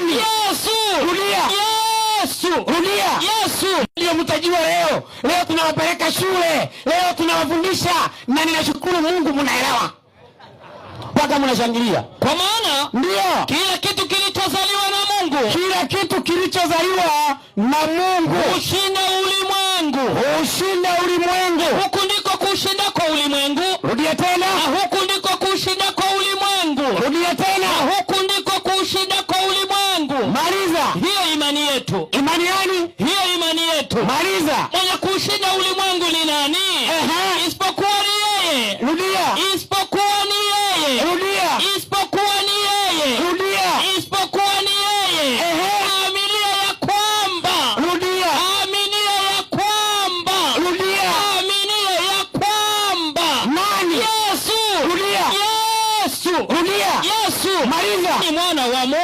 Nani? Yesu. Rudia. Yesu. Rudia. Yesu. Ndio mtajua leo. Leo tunawapeleka shule. Leo tunawafundisha na ninashukuru Mungu mnaelewa. Mpaka mnashangilia. Kwa maana ndio kila kitu kilichozaliwa na Mungu. Kila kitu kilichozaliwa na Mungu hushinda ulimwengu. Hushinda ulimwengu. Huku ndiko kushinda kwa ulimwengu. Rudia tena. Na huku ndiko kushinda kwa ulimwengu. Rudia tena. Na huku ndiko kushinda kwa ulimwengu. Maliza. Hiyo imani yetu. Imani gani? Hiyo imani yetu. Maliza. Mwenye kushinda ulimwengu ni nani? Isipokuwa ni yeye. Rudia. Isipokuwa ni yeye. Rudia. Isipokuwa ni yeye. Rudia. Isipokuwa ni yeye. Aminia ya kwamba. Rudia. Aminia ya kwamba. Rudia. Aminia ya kwamba. Nani? Yesu. Rudia. Yesu. Rudia. Yesu. Maliza. Ni mwana wa Mungu.